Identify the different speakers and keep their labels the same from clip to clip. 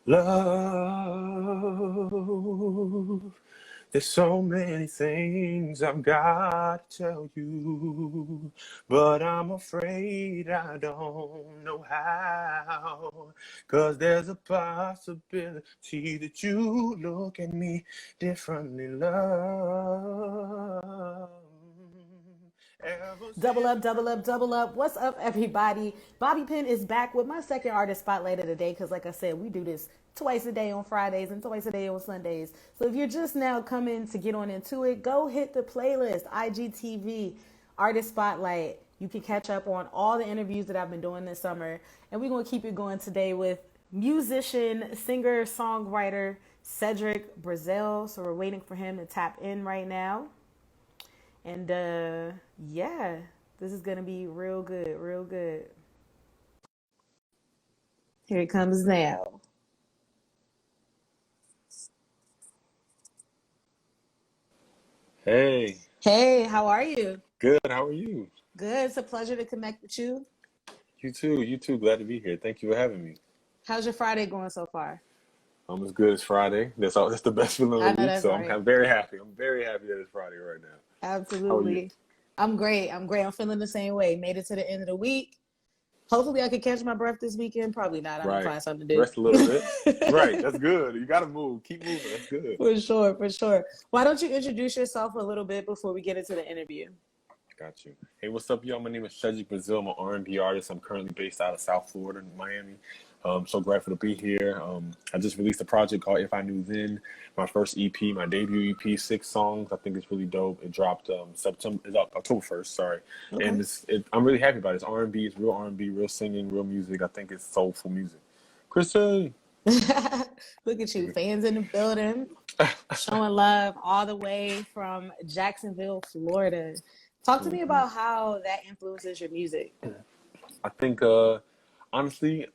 Speaker 1: Love, there's so many things I've got to tell you, but I'm afraid I don't know how. 'Cause there's a possibility that you look at me differently, love. Ever
Speaker 2: Double
Speaker 1: since
Speaker 2: up, double up, double up. What's up, everybody? Bobby Pin is back with my second artist spotlight of the day because, like I said, we do this twice a day on Fridays and twice a day on Sundays. So if you're just now coming to get on into it, go hit the playlist, IGTV, Artist Spotlight. You can catch up on all the interviews that I've been doing this summer. And we're going to keep it going today with musician, singer, songwriter Cedric Brazle. So we're waiting for him to tap in right now. And yeah, this is gonna be real good, real good. Here it comes now.
Speaker 1: Hey,
Speaker 2: Hey, how are you?
Speaker 1: good. How are you?
Speaker 2: Good. It's a pleasure to connect with you.
Speaker 1: You too. You too. Glad to be here. Thank you for having me.
Speaker 2: How's your Friday going so far?
Speaker 1: I'm as good as Friday. That's all. That's the best feeling of
Speaker 2: I
Speaker 1: the
Speaker 2: know
Speaker 1: week.
Speaker 2: that's
Speaker 1: So
Speaker 2: right.
Speaker 1: I'm very happy. I'm very happy that it's Friday right now. How are you?
Speaker 2: Absolutely. I'm great. I'm great. I'm feeling the same way. Made it to the end of the week. Hopefully, I can catch my breath this weekend. Probably not. I'm gonna
Speaker 1: Right.
Speaker 2: find something to
Speaker 1: Rest a little bit. Right.
Speaker 2: do.
Speaker 1: That's good. You got to move. Keep moving. That's good.
Speaker 2: For sure, for sure. Why don't you introduce yourself a little bit before we get into the interview?
Speaker 1: Got you. Hey, what's up, y'all? My name is Cedric Brazle. I'm an R&B artist. I'm currently based out of South Florida in Miami. So grateful to be here. I just released a project called If I Knew Then, my first EP, my debut EP, 6 songs. I think it's really dope. It dropped October 1st, sorry.
Speaker 2: Okay.
Speaker 1: And I'm really happy about it. It's R&B, it's real R&B, real singing, real music. I think it's soulful music. Chrissy!
Speaker 2: Look at you, fans in the building, showing love all the way from Jacksonville, Florida. Talk to me
Speaker 1: Mhm.
Speaker 2: about how that influences your music.
Speaker 1: I think, honestly,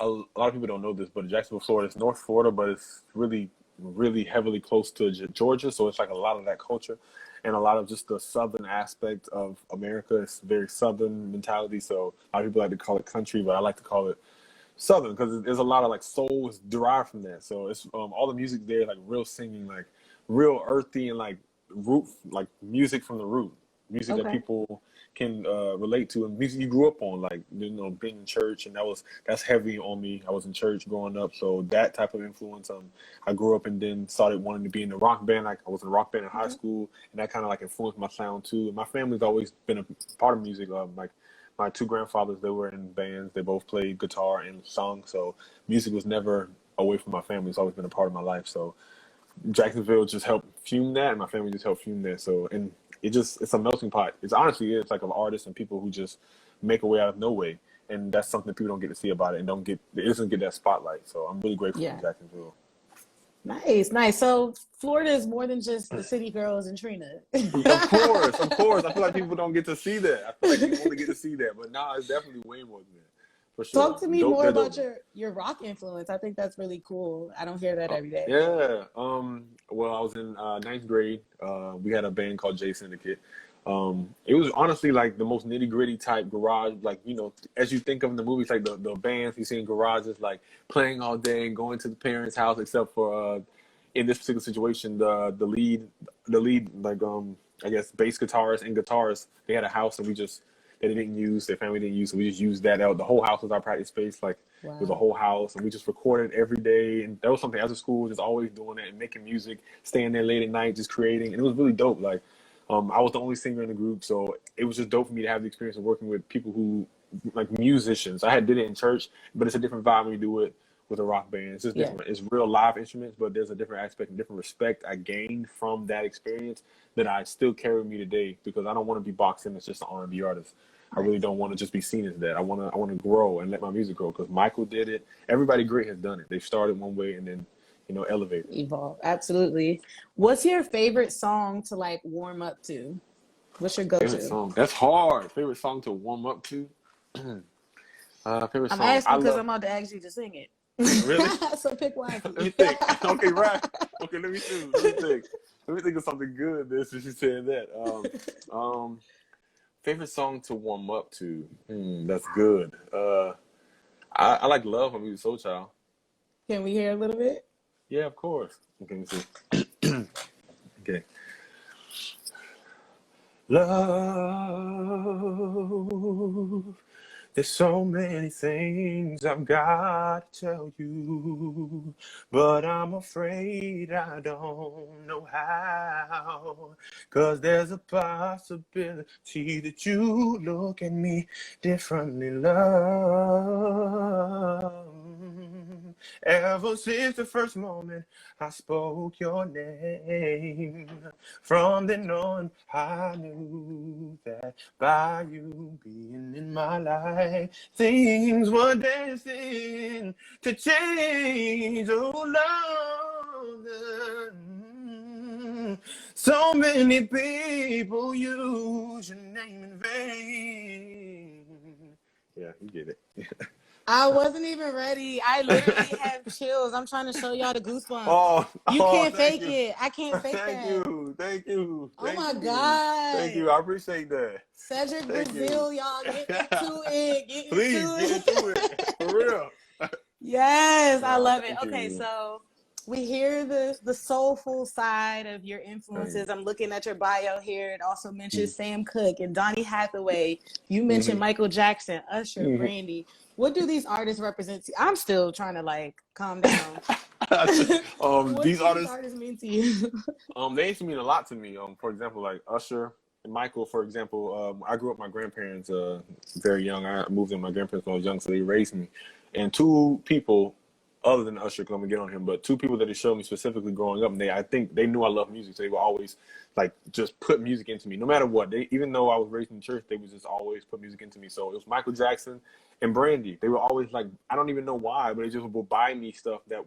Speaker 1: a lot of people don't know this, but Jacksonville, Florida is North Florida, but it's really, really heavily close to Georgia. So it's like a lot of that culture and a lot of just the southern aspect of America. It's very southern mentality. So a lot of people like to call it country, but I like to call it southern because there's a lot of like soul is derived from that. So it's all the music there, like real singing, like real earthy and like root, like music from the root, music that
Speaker 2: Okay.
Speaker 1: people can relate to, and music you grew up on, like being in church, and that's heavy on me. I was in church growing up, so that type of influence. I grew up and then started wanting to be in the rock band. Like I was in a rock band in high
Speaker 2: Okay.
Speaker 1: school, and that kind of like influenced my sound too. And my family's always been a part of music. Like my two grandfathers, they were in bands. They both played guitar and sung. So music was never away from my family. It's always been a part of my life. So Jacksonville just helped fume that, and my family just helped fume that. So, and it's a melting pot. It's like of artists and people who just make a way out of no way. And that's something people don't get to see about it and it doesn't get that spotlight. So I'm really grateful for
Speaker 2: Yeah.
Speaker 1: Jacksonville.
Speaker 2: Nice, nice. So Florida is more than just the city girls and Trina.
Speaker 1: Of course, of course. I feel like people don't get to see that. I feel like people only get to see that, but nah, it's definitely way more than that, for sure.
Speaker 2: Talk to me
Speaker 1: Dope,
Speaker 2: more
Speaker 1: they're dope
Speaker 2: about
Speaker 1: though.
Speaker 2: your rock influence. I think that's really cool. I don't hear that every day.
Speaker 1: Yeah. Well, I was in ninth grade. We had a band called J Syndicate. It was honestly like the most nitty gritty type garage, like as you think of in the movies, like the bands you see in garages, like playing all day and going to the parents' house, except for in this particular situation, the lead like I guess bass guitarist and guitarist, they had a house and they didn't use, their family didn't use, so we just used that out. The whole house was our practice space, like it was a
Speaker 2: Wow.
Speaker 1: whole house, and we just recorded every day. And that was something after school, just always doing that and making music, staying there late at night, just creating. And it was really dope. Like, I was the only singer in the group, so it was just dope for me to have the experience of working with people who, like musicians. I had did it in church, but it's a different vibe when you do it with a rock band. It's just
Speaker 2: Yeah.
Speaker 1: different. It's real live instruments, but there's a different aspect and different respect I gained from that experience that I still carry with me today because I don't want to be boxed in as just an R&B artist. I
Speaker 2: Right.
Speaker 1: really don't want to just be seen as that. I want to grow and let my music grow because Michael did it. Everybody great has done it. They started one way and then elevated.
Speaker 2: Evolve. Absolutely. What's your favorite song to like warm up to? What's your
Speaker 1: Favorite
Speaker 2: go-to?
Speaker 1: song? That's hard. Favorite song to warm up to? Favorite
Speaker 2: I'm
Speaker 1: song? I
Speaker 2: asking because
Speaker 1: love.
Speaker 2: I'm about to ask you to sing it.
Speaker 1: Really?
Speaker 2: So pick
Speaker 1: Let me
Speaker 2: wisely.
Speaker 1: think. Okay, right. Okay, let me think. Let me think. Let me think of something good. This since you said that. Favorite song to warm up to? That's good. I like Love from Musiq Soul Child.
Speaker 2: Can we hear a little bit?
Speaker 1: Yeah, of course. Okay, let me see. Okay. Love, there's so many things I've got to tell you, but I'm afraid I don't know how. 'Cause there's a possibility that you look at me differently, love. Ever since the first moment I spoke your name, from then on I knew that by you being in my life, things were dancing to change. Oh, love. So many people use your name in vain. Yeah, you get it.
Speaker 2: I wasn't even ready. I literally have chills. I'm trying to show y'all the goosebumps.
Speaker 1: Oh,
Speaker 2: You can't
Speaker 1: thank
Speaker 2: fake
Speaker 1: you.
Speaker 2: it. I can't fake
Speaker 1: Thank
Speaker 2: that.
Speaker 1: you. Thank you.
Speaker 2: Oh
Speaker 1: Thank
Speaker 2: my
Speaker 1: you. Thank
Speaker 2: God.
Speaker 1: you. I appreciate that.
Speaker 2: Cedric
Speaker 1: Thank you.
Speaker 2: Brazle, y'all get into it. Get
Speaker 1: Please
Speaker 2: into
Speaker 1: get
Speaker 2: it.
Speaker 1: into it. For real.
Speaker 2: Yes, I
Speaker 1: Nah,
Speaker 2: love it.
Speaker 1: thank
Speaker 2: Okay,
Speaker 1: you.
Speaker 2: so we hear the soulful side of your
Speaker 1: Thank
Speaker 2: influences. I'm looking at your bio here. It also mentions
Speaker 1: you.
Speaker 2: Sam Cooke and Donny Hathaway. You mentioned
Speaker 1: Mm-hmm.
Speaker 2: Michael Jackson, Usher,
Speaker 1: Mm-hmm.
Speaker 2: Brandy. What do these artists represent to you? I'm still trying to like calm down. What
Speaker 1: These
Speaker 2: do these
Speaker 1: artists,
Speaker 2: artists mean to you?
Speaker 1: they used to mean a lot to me. For example, like Usher and Michael, for example, I grew up with my grandparents very young. I moved in with my grandparents when I was young, so they raised me. And two people, other than Usher, because I'm gonna get on him, but two people that they showed me specifically growing up, and I think they knew I loved music, so they would always like just put music into me, no matter what. They, even though I was raised in church, they would just always put music into me. So it was Michael Jackson and Brandy. They were always like, I don't even know why, but they just would buy me stuff that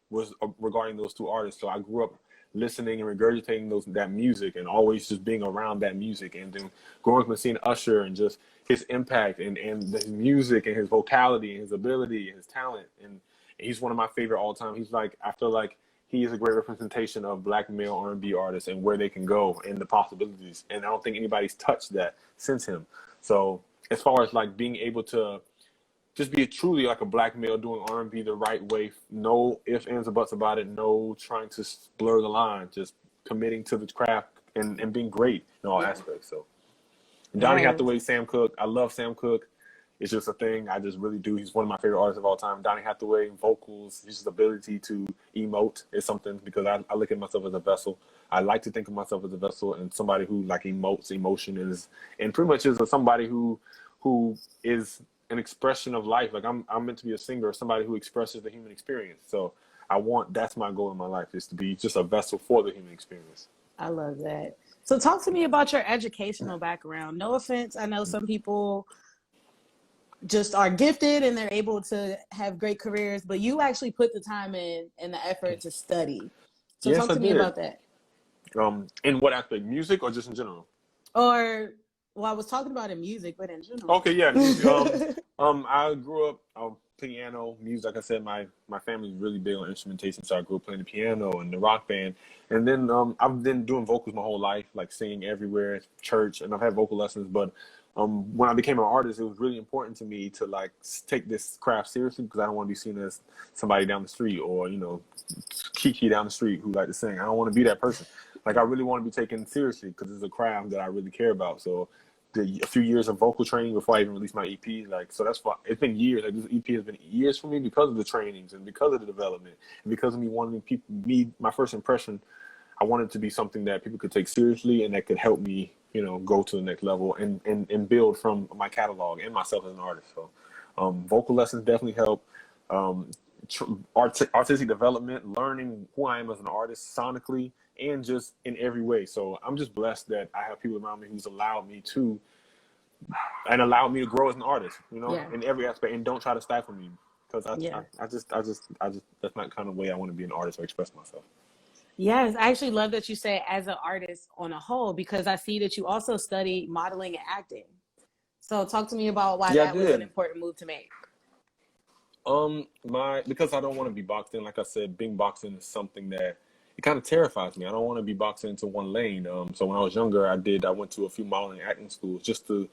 Speaker 1: was regarding those two artists. So I grew up listening and regurgitating that music and always just being around that music, and then growing up and seeing Usher and just his impact and his music and his vocality and his ability and his talent, and he's one of my favorite all time. He's like, I feel like he is a great representation of black male R&B artists and where they can go and the possibilities, and I don't think anybody's touched that since him. So as far as like being able to just be truly like a black male doing R&B the right way. No ifs, ands, or buts about it. No trying to blur the line. Just committing to the craft and being great in all
Speaker 2: Yeah.
Speaker 1: aspects. So Donny
Speaker 2: Yes.
Speaker 1: Hathaway, Sam Cooke. I love Sam Cooke. It's just a thing. I just really do. He's one of my favorite artists of all time. Donny Hathaway, vocals, his ability to emote is something, because I look at myself as a vessel. I like to think of myself as a vessel and somebody who like emotes emotion and pretty much is somebody who is an expression of life. Like I'm meant to be a singer, or somebody who expresses the human experience. So that's my goal in my life, is to be just a vessel for the human experience.
Speaker 2: I love that. So talk to me about your educational background. No offense. I know some people just are gifted and they're able to have great careers, but you actually put the time in and the effort to study. So
Speaker 1: Yes,
Speaker 2: talk
Speaker 1: I
Speaker 2: to me
Speaker 1: did.
Speaker 2: about that.
Speaker 1: In what aspect? Music or just in general?
Speaker 2: Or, well, I was talking about in music, but in general.
Speaker 1: Okay, yeah, music. I grew up piano, music. Like I said, my family's really big on instrumentation, so I grew up playing the piano and the rock band. And then I've been doing vocals my whole life, like singing everywhere, church, and I've had vocal lessons. But when I became an artist, it was really important to me to like take this craft seriously, because I don't want to be seen as somebody down the street, or Kiki down the street who like to sing. I don't want to be that person. Like, I really want to be taken seriously, because it's a craft that I really care about. So a few years of vocal training before I even released my EP. Like, so that's why it's been years. Like, this EP has been years for me, because of the trainings and because of the development and because of me wanting my first impression. I wanted to be something that people could take seriously and that could help me, go to the next level and build from my catalog and myself as an artist. So, vocal lessons definitely help. Um, Artistic development, learning who I am as an artist sonically and just in every way. So I'm just blessed that I have people around me who's allowed me to grow as an artist,
Speaker 2: Yeah.
Speaker 1: in every aspect, and don't try to stifle me, because
Speaker 2: Yeah.
Speaker 1: I just that's not kind of way I want to be an artist or express myself.
Speaker 2: Yes, I actually love that you say as an artist on a whole, because I see that you also study modeling and acting. So talk to me about why
Speaker 1: Yeah, I
Speaker 2: that was an
Speaker 1: did.
Speaker 2: important move to make.
Speaker 1: Because I don't want to be boxed in. Like I said, being boxed in is something that it kind of terrifies me. I don't want to be boxed into one lane. So when I was younger, I went to a few modeling and acting schools just to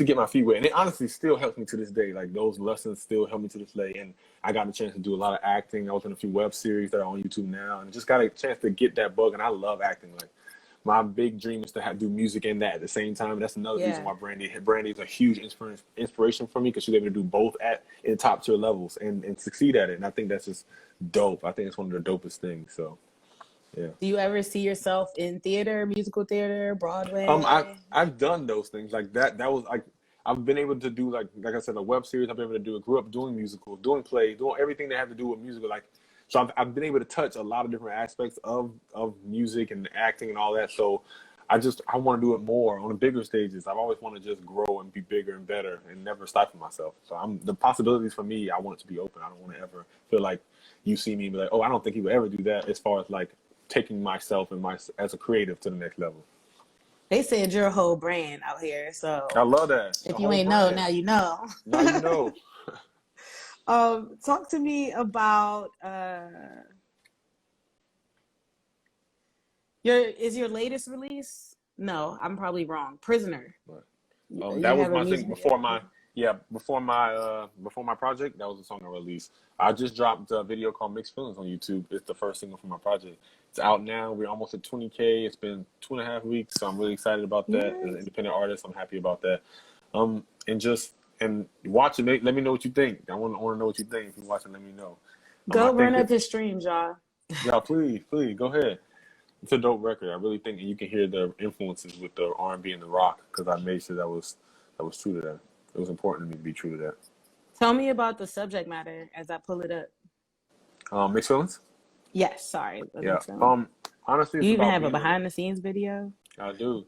Speaker 1: get my feet wet. And it honestly still helps me to this day. Like those lessons still help me to this day. And I got a chance to do a lot of acting. I was in a few web series that are on YouTube now, and just got a chance to get that bug. And I love acting. Like my big dream is to do music and that at the same time. That's another reason why Brandy is a huge inspiration for me, because she's able to do both in the top tier levels and succeed at it. And I think that's just dope. I think it's one of the dopest things. So. Yeah.
Speaker 2: Do you ever see yourself in theater, musical theater, Broadway?
Speaker 1: I've done those things like that. That was like I've been able to do like I said, a web series. I've been able to do. I grew up doing musicals, doing plays, doing everything that had to do with musical. Like so, I've been able to touch a lot of different aspects of music and acting and all that. So I want to do it more on the bigger stages. I've always wanted to just grow and be bigger and better and never stifle myself. So the possibilities for me, I want it to be open. I don't want to ever feel like you see me and be like, oh, I don't think he would ever do that. As far as like taking myself and as a creative to the next level.
Speaker 2: They said you're a whole brand out here, so
Speaker 1: I love that.
Speaker 2: If you ain't know, now you know.
Speaker 1: Now you know.
Speaker 2: Talk to me about your latest release? No, I'm probably wrong. Prisoner.
Speaker 1: That was my thing before my project. That was the song I released. I just dropped a video called Mixed Feelings on YouTube. It's the first single from my project. It's out now. We're almost at 20K. It's been 2.5 weeks, so I'm really excited about that. As an independent artist, I'm happy about that. And watch it. Let me know what you think. I want to know what you think. If you're watching, let me know.
Speaker 2: Go run up his streams, y'all.
Speaker 1: Yeah, please, go ahead. It's a dope record. I really think you can hear the influences with the R&B and the rock, because I made sure that was true to that. It was important to me to be true to that.
Speaker 2: Tell me about the subject matter as I pull it up.
Speaker 1: Mixed Feelings?
Speaker 2: Yes, sorry.
Speaker 1: Yeah. Honestly,
Speaker 2: you even have a behind the scenes video?
Speaker 1: I do.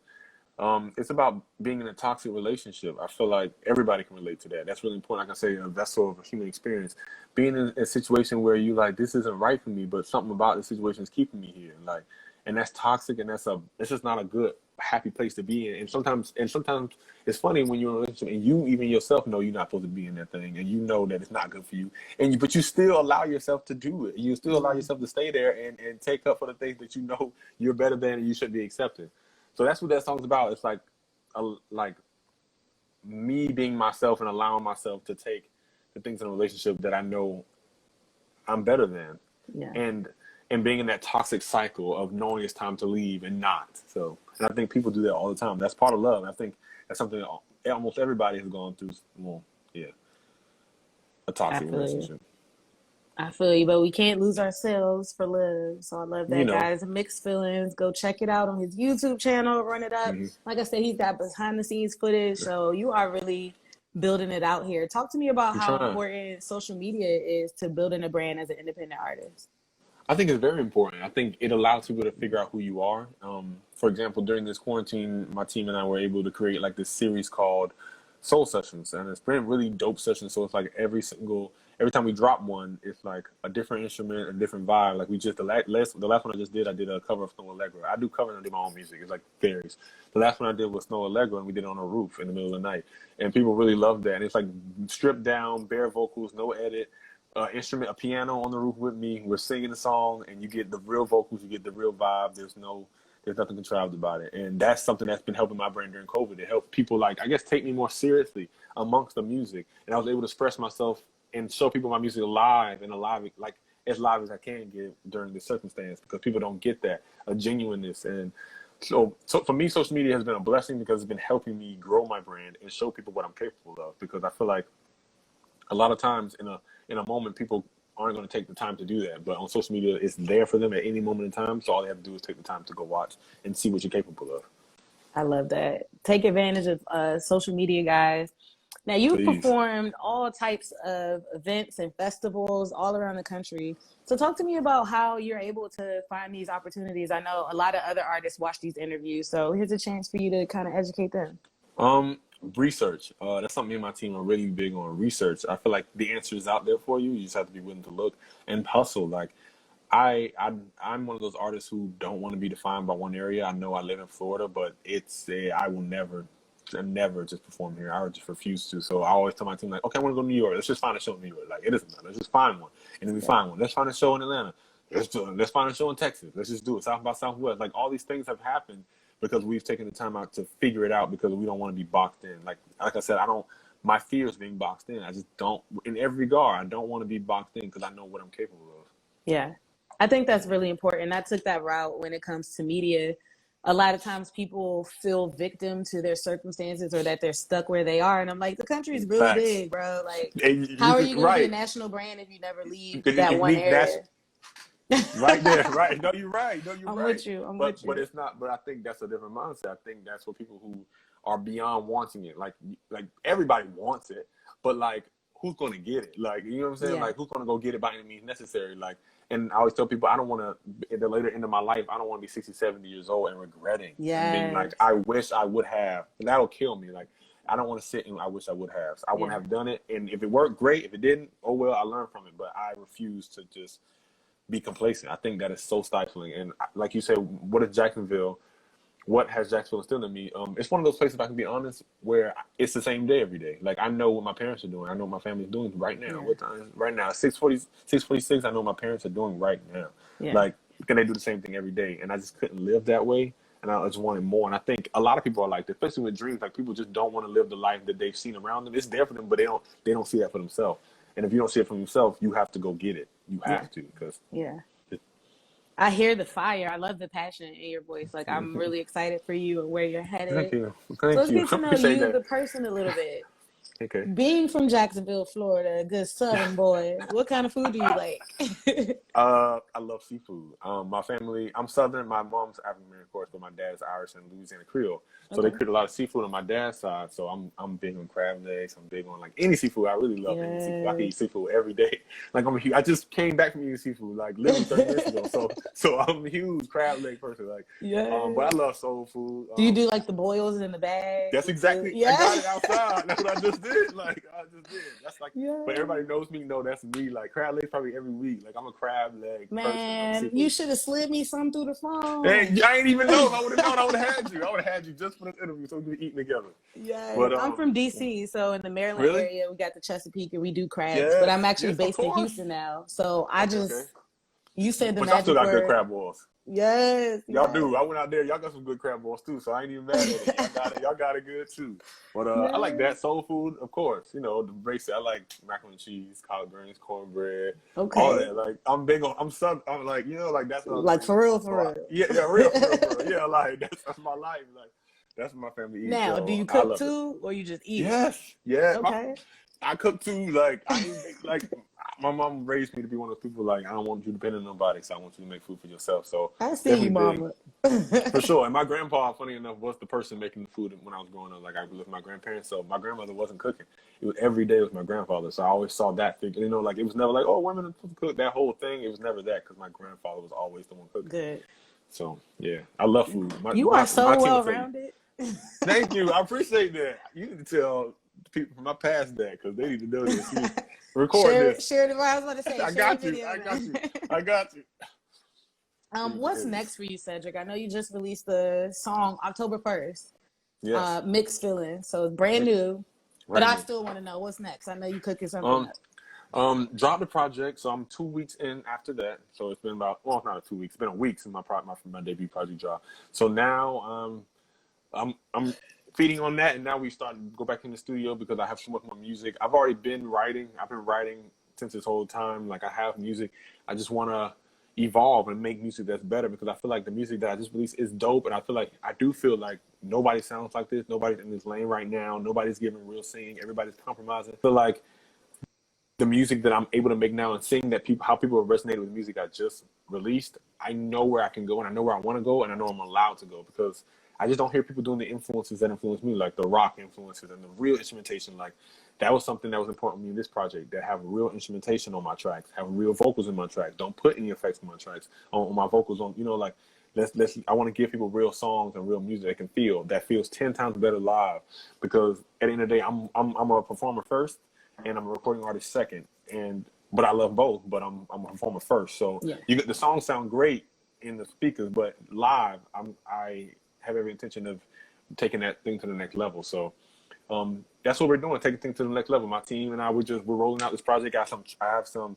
Speaker 1: It's about being in a toxic relationship. I feel like everybody can relate to that. That's really important. Like I say, a vessel of a human experience. Being in a situation where you like, this isn't right for me, but something about the situation is keeping me here. Like, and that's toxic, and it's just not a good, happy place to be in. And sometimes it's funny when you're in a relationship and you even yourself know you're not supposed to be in that thing, and you know that it's not good for you, but you still allow yourself to do it. You still allow yourself to stay there and take up for the things that you know you're better than and you should be accepting. So that's what that song's about. It's like me being myself and allowing myself to take the things in a relationship that I know I'm better than. Yeah. And being in that toxic cycle of knowing it's time to leave and not. So, and I think people do that all the time. That's part of love. I think that's something that almost everybody has gone through. Well, yeah, a toxic relationship.
Speaker 2: I feel you, but we can't lose ourselves for love. So I love that, guys. Mixed Feelings. Go check it out on his YouTube channel. Run it up. Like I said, he's got behind the scenes footage. So you are really building it out here. Talk to me about how important social media is to building a brand as an independent artist.
Speaker 1: I think it's very important. I think it allows people to figure out who you are. For example, during this quarantine, my team and I were able to create like this series called Soul Sessions, and it's been really dope sessions. So it's like every time we drop one, it's like a different instrument, a different vibe. Like the last one I just did, I did a cover of Snow Allegra. I do covers and I do my own music. It's like varies. The last one I did was Snow Allegra, and we did it on a roof in the middle of the night, and people really loved that. And it's like stripped down, bare vocals, no edit. Instrument, a piano on the roof with me. We're singing the song, and you get the real vocals, you get the real vibe. There's nothing contrived about it, and that's something that's been helping my brand during COVID. It helped people take me more seriously amongst the music, and I was able to express myself and show people my music live as live as I can get during this circumstance, because people don't get that genuineness. And so for me, social media has been a blessing because it's been helping me grow my brand and show people what I'm capable of. Because I feel like a lot of times in a moment, people aren't going to take the time to do that. But on social media, it's there for them at any moment in time. So all they have to do is take the time to go watch and see what you're capable of.
Speaker 2: I love that. Take advantage of social media, guys. Now, you've performed all types of events and festivals all around the country. So talk to me about how you're able to find these opportunities. I know a lot of other artists watch these interviews. So here's a chance for you to kind of educate them.
Speaker 1: Research. That's something me and my team are really big on. Research. I feel like the answer is out there for you. You just have to be willing to look and hustle. Like I'm one of those artists who don't want to be defined by one area. I know I live in Florida, but I will never just perform here. I would just refuse to. So I always tell my team, like, okay, I want to go to New York. Let's just find a show in New York. Like, it doesn't matter. Let's just find one. And then we find one. Let's find a show in Atlanta. let's find a show in Texas. Let's just do it. South by Southwest. Like all these things have happened because we've taken the time out to figure it out because we don't want to be boxed in. Like I said, my fear is being boxed in. I just don't, in every regard, I don't want to be boxed in because I know what I'm capable of.
Speaker 2: Yeah. I think that's really important. I took that route when it comes to media. A lot of times people feel victim to their circumstances or that they're stuck where they are. And I'm like, the country's really
Speaker 1: Facts.
Speaker 2: big, bro. Like,
Speaker 1: And
Speaker 2: how are you going to be a
Speaker 1: right.
Speaker 2: national brand if you never leave
Speaker 1: You
Speaker 2: that one
Speaker 1: need
Speaker 2: area?
Speaker 1: right there, right. No, you're right. No, you're
Speaker 2: I'm
Speaker 1: right.
Speaker 2: with you. I'm
Speaker 1: but
Speaker 2: with you.
Speaker 1: but it's not. But I think that's a different mindset. I think that's for people who are beyond wanting it. Like everybody wants it, but like who's going to get it? Like you know what I'm saying?
Speaker 2: Yeah.
Speaker 1: Like who's going to go get it by any means necessary? Like, and I always tell people I don't want to at the later end of my life. I don't want to be 60, 70 years old and regretting.
Speaker 2: Yes.
Speaker 1: And being like I wish I would have. And that'll kill me. Like I don't want to sit and I wish I would have. So I want to have done it. And if it worked, great. If it didn't, oh well. I learned from it. But I refuse to just be complacent. I think that is so stifling. And like you said, what has Jacksonville instilled in me? It's one of those places, if I can be honest, where it's the same day every day. Like I know what my parents are doing. I know what my family's doing right now.
Speaker 2: Yeah.
Speaker 1: What time is it? Right now, 6:40, 6:46. I know what my parents are doing right now.
Speaker 2: Yeah.
Speaker 1: Like, can they do the same thing every day? And I just couldn't live that way. And I just wanted more. And I think a lot of people are like, especially with dreams, like people just don't want to live the life that they've seen around them. It's there for them, but they don't see that for themselves. And if you don't see it for yourself, you have to go get it. You have to, because
Speaker 2: I hear the fire. I love the passion in your voice. Like I'm really excited for you and where you're headed.
Speaker 1: Thank you.
Speaker 2: So let's get to know you,
Speaker 1: that.
Speaker 2: the person, a little bit.
Speaker 1: Okay.
Speaker 2: Being from Jacksonville, Florida, a good Southern boy, what kind of food do you like?
Speaker 1: I love seafood. My family, I'm Southern. My mom's African American, of course, but my dad's Irish and Louisiana Creole. So they create a lot of seafood on my dad's side. So I'm big on crab legs. I'm big on like any seafood. I really love any seafood. I can eat seafood every day. Like I just came back from eating seafood like literally 30 minutes ago. So I'm a huge crab leg person. Like, but I love soul food.
Speaker 2: Do you do like the boils in the bag?
Speaker 1: That's exactly. I got it outside. That's what I just did. Like I just did. That's like. But everybody knows me. Know that's me. Like crab legs probably every week. Like I'm a crab leg person.
Speaker 2: Man, you should have slid me some through the phone.
Speaker 1: Hey, I ain't even know. If I would have known, I would have had you. I would have had you just for this interview so we could be eating together.
Speaker 2: Yeah,
Speaker 1: but,
Speaker 2: I'm from DC, so in the Maryland area, we got the Chesapeake and we do crabs. But I'm actually based in Houston now, so I just you said the magic word. But y'all still got good
Speaker 1: crab balls.
Speaker 2: Yes,
Speaker 1: y'all do. I went out there. Y'all got some good crab balls too, so I ain't even mad at it. Y'all got it good too. But I like that soul food, of course. You know the basic. I like macaroni and cheese, collard greens, cornbread, all that. Like I'm big on. I'm like like that's what
Speaker 2: like for real.
Speaker 1: Yeah, real. Yeah, like that's my life. Like that's what my family eats.
Speaker 2: Now,
Speaker 1: so
Speaker 2: do you cook too, or you just eat?
Speaker 1: Yes. Yeah.
Speaker 2: Okay.
Speaker 1: I cook too. Like my mom raised me to be one of those people. Like I don't want you dependent on nobody, so I want you to make food for yourself. So
Speaker 2: I see you, mama.
Speaker 1: For sure. And my grandpa, funny enough, was the person making the food when I was growing up. Like I lived with my grandparents, so my grandmother wasn't cooking. It was every day with my grandfather. So I always saw that thing. Like it was never like, oh, women are supposed to cook. That whole thing. It was never that because my grandfather was always the one cooking.
Speaker 2: Good.
Speaker 1: So yeah, I love food.
Speaker 2: You are so well rounded.
Speaker 1: Thank you. I appreciate that. You need to tell people from my past that because they need to know this. Record this.
Speaker 2: Share the. I was about to say.
Speaker 1: I got you. I got you.
Speaker 2: What's next for you, Cedric? I know you just released the song October 1st.
Speaker 1: Yes.
Speaker 2: Mixed Feeling. So it's brand new. But I still want to know what's next. I know you cooking something up.
Speaker 1: Dropped the project, so I'm 2 weeks in after that. So it's been about not 2 weeks. It's been a week since my debut project dropped. So now I'm feeding on that, and now we start to go back in the studio because I have so much more music. I've already been writing. I've been writing since this whole time. Like I have music. I just want to evolve and make music that's better because I feel like the music that I just released is dope, and I do feel like nobody sounds like this. Nobody's in this lane right now. Nobody's giving real singing. Everybody's compromising. I feel like the music that I'm able to make now and sing how people have resonated with the music I just released, I know where I can go and I know where I want to go and I know I'm allowed to go because I just don't hear people doing the influences that influence me, like the rock influences and the real instrumentation. Like that was something that was important to me in this project, that have real instrumentation on my tracks, have real vocals in my tracks. Don't put any effects on my tracks, on my vocals, on, like I want to give people real songs and real music they can feel, that feels 10 times better live, because at the end of the day, I'm a performer first and I'm a recording artist second. But I love both, but I'm a performer first. So the songs sound great in the speakers, but live, I have every intention of taking that thing to the next level. So that's what we're doing, taking things to the next level. My team and I, we're rolling out this project. I have some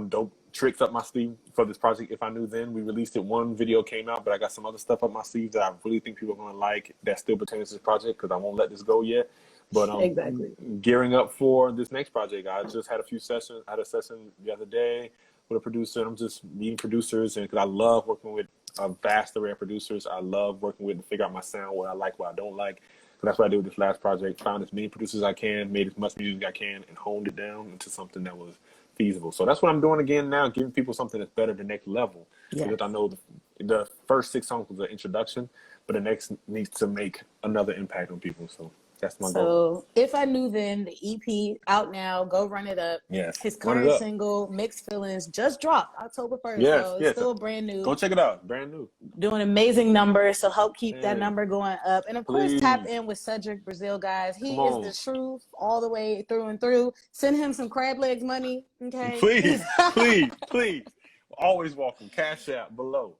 Speaker 1: dope tricks up my sleeve for this project. If I knew then, we released it. One video came out, but I got some other stuff up my sleeve that I really think people are going to like that still pertains to this project because I won't let this go yet. But
Speaker 2: Exactly.
Speaker 1: gearing up for this next project. I just had a few sessions. I had a session the other day with a producer, and I'm just meeting producers, and because I love working with a vast array of producers. I love working with to figure out my sound, what I like, what I don't like. So that's what I did with this last project. Found as many producers as I can, made as much music as I can, and honed it down into something that was feasible. So that's what I'm doing again now, giving people something that's better the next level.
Speaker 2: Yes.
Speaker 1: Because I know the first 6 songs was an introduction, but the next needs to make another impact on people. So that's my goal.
Speaker 2: So If I Knew Then, the EP out now, go run it up.
Speaker 1: Yes.
Speaker 2: His
Speaker 1: Run it
Speaker 2: current
Speaker 1: up.
Speaker 2: single, Mixed Feelings, just dropped October 1st.
Speaker 1: Yes,
Speaker 2: So it's
Speaker 1: yes.
Speaker 2: still brand new.
Speaker 1: Go check it out. Brand new.
Speaker 2: Doing amazing numbers. So help keep that
Speaker 1: Hey.
Speaker 2: number going up. And of course,
Speaker 1: Please.
Speaker 2: tap in with Cedric Brazle, guys. He
Speaker 1: Come
Speaker 2: is
Speaker 1: on.
Speaker 2: the truth all the way through and through. Send him some crab legs money. Okay.
Speaker 1: Please, please, please. Always welcome. Cash App below.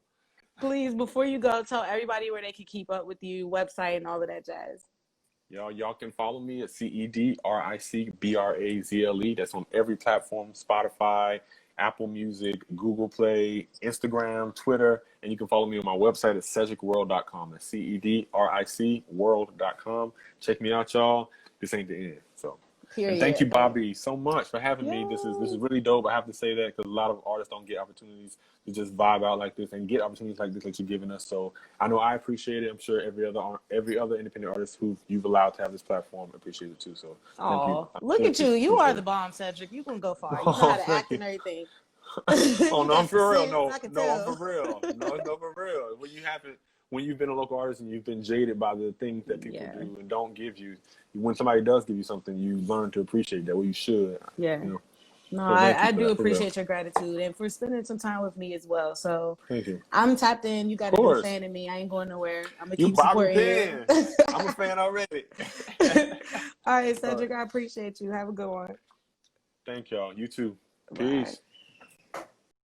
Speaker 2: Please, before you go, tell everybody where they can keep up with you, website, and all of that jazz.
Speaker 1: Y'all can follow me at CEDRICBRAZLE. That's on every platform: Spotify, Apple Music, Google Play, Instagram, Twitter, and you can follow me on my website at CedricWorld.com. That's CEDRICWorld.com. Check me out, y'all. This ain't the end. So.
Speaker 2: Period.
Speaker 1: And thank you, Bobby, so much for having me. This is really dope. I have to say that because a lot of artists don't get opportunities to just vibe out like this and get opportunities like this that you're giving us. So I know I appreciate it. I'm sure every other independent artist who you've allowed to have this platform appreciate it too. So thank you.
Speaker 2: Look at you. You are the bomb, Cedric. You can go far. You know how to act and everything.
Speaker 1: Oh no, I'm for real. No, I'm
Speaker 2: tell.
Speaker 1: for real. No, for real. When you've been a local artist and you've been jaded by the things that people do and don't give you, when somebody does give you something, you learn to appreciate that. Well, you should.
Speaker 2: Yeah.
Speaker 1: You know?
Speaker 2: No,
Speaker 1: So
Speaker 2: I do appreciate your gratitude and for spending some time with me as well. So
Speaker 1: thank you.
Speaker 2: I'm tapped in. You got a new fan in me. I ain't going nowhere. I'm gonna keep supporting you.
Speaker 1: I'm a fan already.
Speaker 2: All right, Cedric. I appreciate you. Have a good one.
Speaker 1: Thank y'all. You too. Peace. Bye.